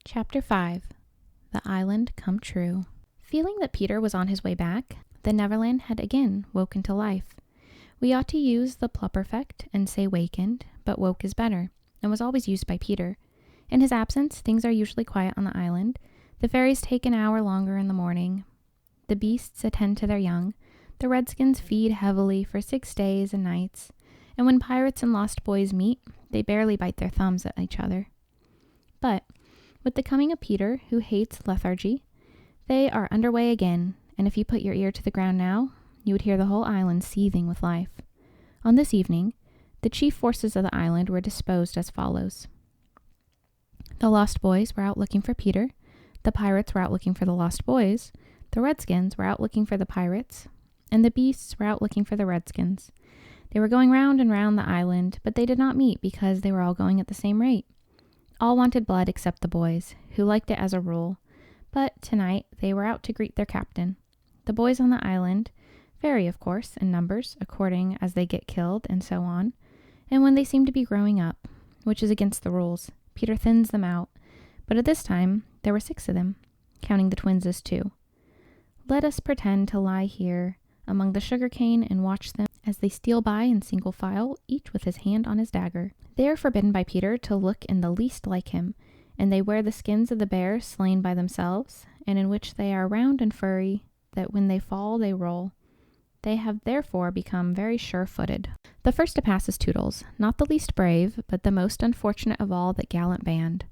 Chapter 5. The Island Come True. Feeling that Peter was on his way back, the Neverland had again woken to life. We ought to use the pluperfect and say wakened, but woke is better, and was always used by Peter. In his absence, things are usually quiet on the island. The fairies take an hour longer in the morning. The beasts attend to their young. The redskins feed heavily for 6 days and nights. And when pirates and lost boys meet, they barely bite their thumbs at each other. But with the coming of Peter, who hates lethargy, they are underway again, and if you put your ear to the ground now, you would hear the whole island seething with life. On this evening, the chief forces of the island were disposed as follows. The lost boys were out looking for Peter, the pirates were out looking for the lost boys, the redskins were out looking for the pirates, and the beasts were out looking for the redskins. They were going round and round the island, but they did not meet because they were all going at the same rate. All wanted blood except the boys, who liked it as a rule, but tonight they were out to greet their captain. The boys on the island vary, of course, in numbers, according as they get killed and so on, and when they seem to be growing up, which is against the rules, Peter thins them out, but at this time there were 6 of them, counting the twins as 2. Let us pretend to lie here among the sugar cane and watch them as they steal by in single file, each with his hand on his dagger. They are forbidden by Peter to look in the least like him, and they wear the skins of the bears slain by themselves, and in which they are round and furry, that when they fall they roll. They have therefore become very sure-footed. The first to pass is Toodles, not the least brave, but the most unfortunate of all that gallant band.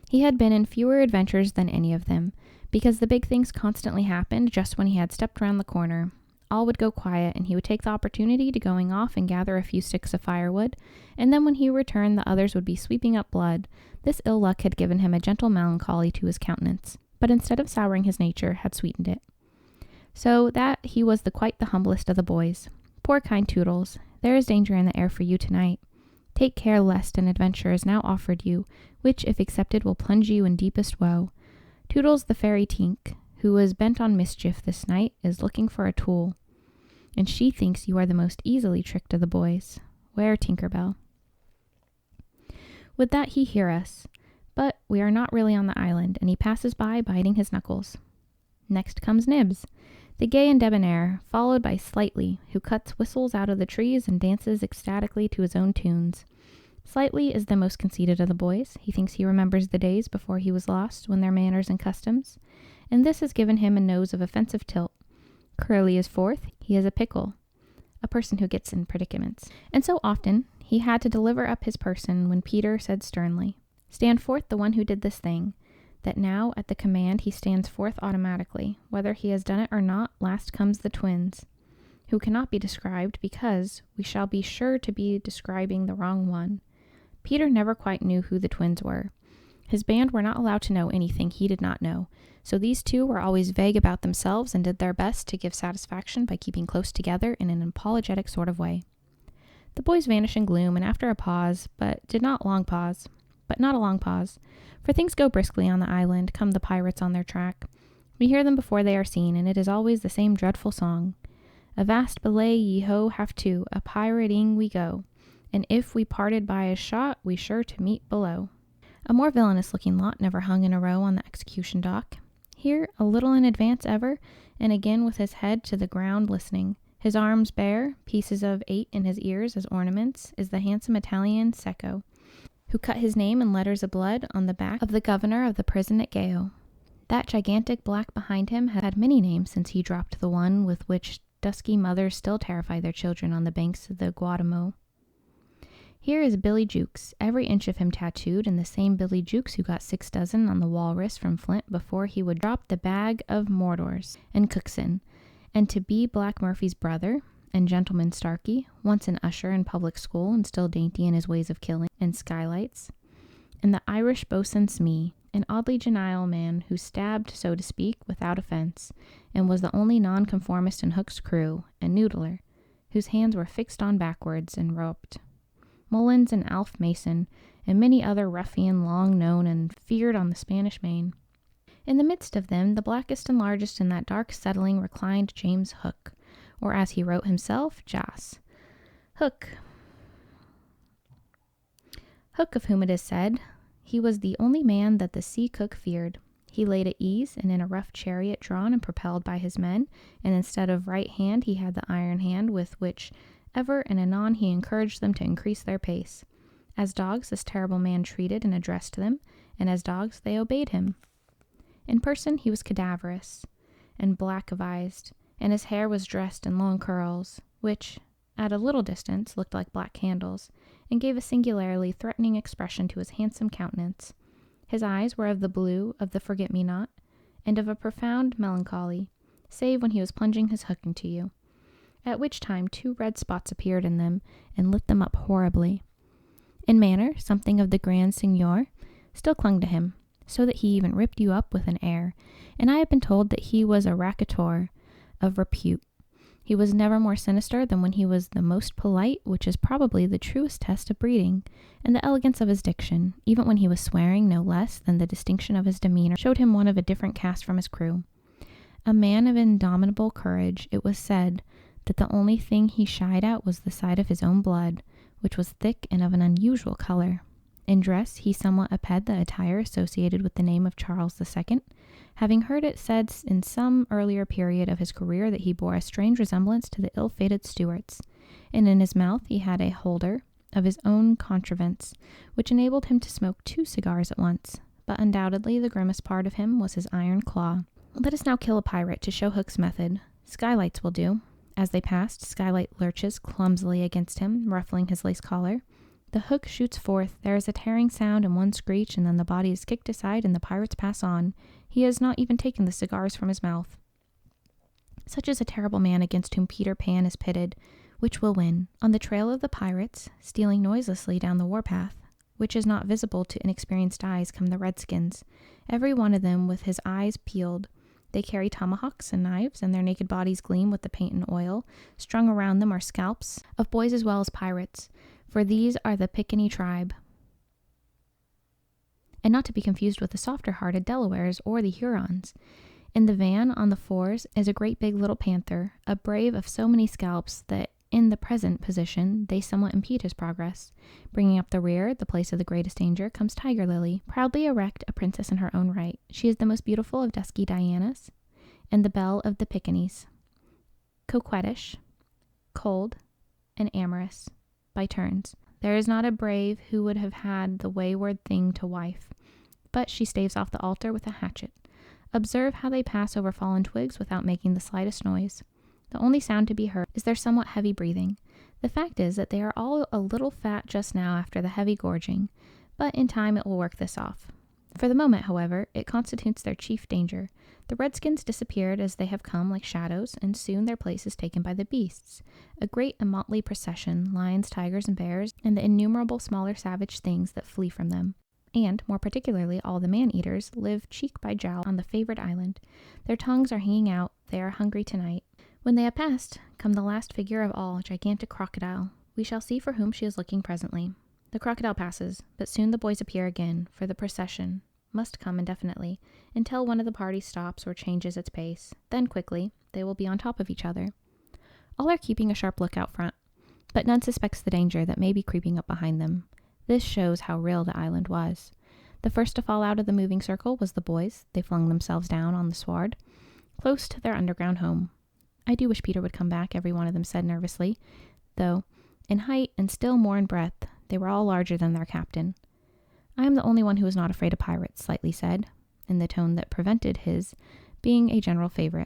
He had been in fewer adventures than any of them, because the big things constantly happened just when he had stepped round the corner. All would go quiet, and he would take the opportunity to going off and gather a few sticks of firewood, and then when he returned the others would be sweeping up blood. This ill luck had given him a gentle melancholy to his countenance, but instead of souring his nature, had sweetened it. So that he was quite the humblest of the boys. Poor kind Toodles, there is danger in the air for you tonight. Take care lest an adventure is now offered you, which, if accepted, will plunge you in deepest woe. Toodles the fairy Tink, who was bent on mischief this night, is looking for a tool, and she thinks you are the most easily tricked of the boys. Where, Tinkerbell? Would that he hear us, but we are not really on the island, and he passes by biting his knuckles. Next comes Nibs, the gay and debonair, followed by Slightly, who cuts whistles out of the trees and dances ecstatically to his own tunes. Slightly is the most conceited of the boys. He thinks he remembers the days before he was lost, when their manners and customs, and this has given him a nose of offensive tilt. Curly is 4th. He is a pickle, a person who gets in predicaments. And so often he had to deliver up his person when Peter said sternly, "Stand forth the one who did this thing," that now at the command he stands forth automatically. Whether he has done it or not, last comes the twins, who cannot be described because we shall be sure to be describing the wrong one. Peter never quite knew who the twins were. His band were not allowed to know anything he did not know, so these 2 were always vague about themselves and did their best to give satisfaction by keeping close together in an apologetic sort of way. The boys vanish in gloom, and after a pause, but not a long pause, for things go briskly on the island, come the pirates on their track. We hear them before they are seen, and it is always the same dreadful song. "Avast belay ye ho have to, a pirating we go, and if we parted by a shot, we sure to meet below." A more villainous-looking lot never hung in a row on the execution dock. Here, a little in advance ever, and again with his head to the ground listening, his arms bare, pieces of 8 in his ears as ornaments, is the handsome Italian Secco, who cut his name in letters of blood on the back of the governor of the prison at Gao. That gigantic black behind him had many names since he dropped the one with which dusky mothers still terrify their children on the banks of the Guadamo. Here is Billy Jukes, every inch of him tattooed, and the same Billy Jukes who got 6 dozen on the walrus from Flint before he would drop the bag of Mordors and Cookson, and to be Black Murphy's brother, and Gentleman Starkey, once an usher in public school and still dainty in his ways of killing and skylights, and the Irish boatswain Smee, an oddly genial man who stabbed, so to speak, without offense, and was the only nonconformist in Hook's crew, and Noodler, whose hands were fixed on backwards and roped. Mullins and Alf Mason, and many other ruffian long known and feared on the Spanish Main. In the midst of them, the blackest and largest in that dark settling reclined James Hook, or as he wrote himself, Jas. Hook, of whom it is said, He was the only man that the sea cook feared. He laid at ease and in a rough chariot drawn and propelled by his men, and instead of right hand he had the iron hand with which ever and anon he encouraged them to increase their pace. As dogs this terrible man treated and addressed them, and as dogs they obeyed him. In person he was cadaverous and black-avised, and his hair was dressed in long curls, which, at a little distance, looked like black candles, and gave a singularly threatening expression to his handsome countenance. His eyes were of the blue of the forget-me-not, and of a profound melancholy, save when he was plunging his hook into you, at which time 2 red spots appeared in them, and lit them up horribly. In manner, something of the grand seigneur still clung to him, so that he even ripped you up with an air, and I have been told that he was a raconteur of repute. He was never more sinister than when he was the most polite, which is probably the truest test of breeding, and the elegance of his diction, even when he was swearing no less than the distinction of his demeanor, showed him one of a different cast from his crew. A man of indomitable courage, it was said that the only thing he shied at was the sight of his own blood, which was thick and of an unusual color. In dress, he somewhat abhorred the attire associated with the name of Charles II, having heard it said in some earlier period of his career that he bore a strange resemblance to the ill-fated Stuarts, and in his mouth he had a holder of his own contrivance, which enabled him to smoke 2 cigars at once, but undoubtedly the grimmest part of him was his iron claw. Let us now kill a pirate to show Hook's method. Skylights will do. As they passed, Skylight lurches clumsily against him, ruffling his lace collar. The hook shoots forth, there is a tearing sound and one screech, and then the body is kicked aside and the pirates pass on. He has not even taken the cigars from his mouth. Such is a terrible man against whom Peter Pan is pitted. Which will win? On the trail of the pirates, stealing noiselessly down the warpath, which is not visible to inexperienced eyes, come the redskins, every one of them with his eyes peeled. They carry tomahawks and knives, and their naked bodies gleam with the paint and oil. Strung around them are scalps, of boys as well as pirates, for these are the Pickney tribe, and not to be confused with the softer-hearted Delawares or the Hurons. In the van on the fours is a great big little panther, a brave of so many scalps that in the present position they somewhat impede his progress. Bringing up the rear, the place of the greatest danger, comes Tiger Lily, proudly erect, a princess in her own right. She is the most beautiful of dusky Dianas, and the belle of the Pickaninnies, coquettish, cold, and amorous, by turns. There is not a brave who would have had the wayward thing to wife, but she staves off the altar with a hatchet. Observe how they pass over fallen twigs without making the slightest noise. The only sound to be heard is their somewhat heavy breathing. The fact is that they are all a little fat just now after the heavy gorging, but in time it will work this off. For the moment, however, it constitutes their chief danger. The redskins disappeared as they have come like shadows, and soon their place is taken by the beasts, a great and motley procession, lions, tigers, and bears, and the innumerable smaller savage things that flee from them. And, more particularly, all the man-eaters live cheek by jowl on the favored island. Their tongues are hanging out, they are hungry tonight. When they have passed, come the last figure of all, a gigantic crocodile. We shall see for whom she is looking presently. The crocodile passes, but soon the boys appear again, for the procession must come indefinitely, until one of the party stops or changes its pace. Then, quickly, they will be on top of each other. All are keeping a sharp lookout front, but none suspects the danger that may be creeping up behind them. This shows how real the island was. The first to fall out of the moving circle was the boys. They flung themselves down on the sward, close to their underground home. I do wish Peter would come back, every one of them said nervously, though, in height and still more in breadth, they were all larger than their captain. I am the only one who is not afraid of pirates, Slightly said, in the tone that prevented his being a general favorite.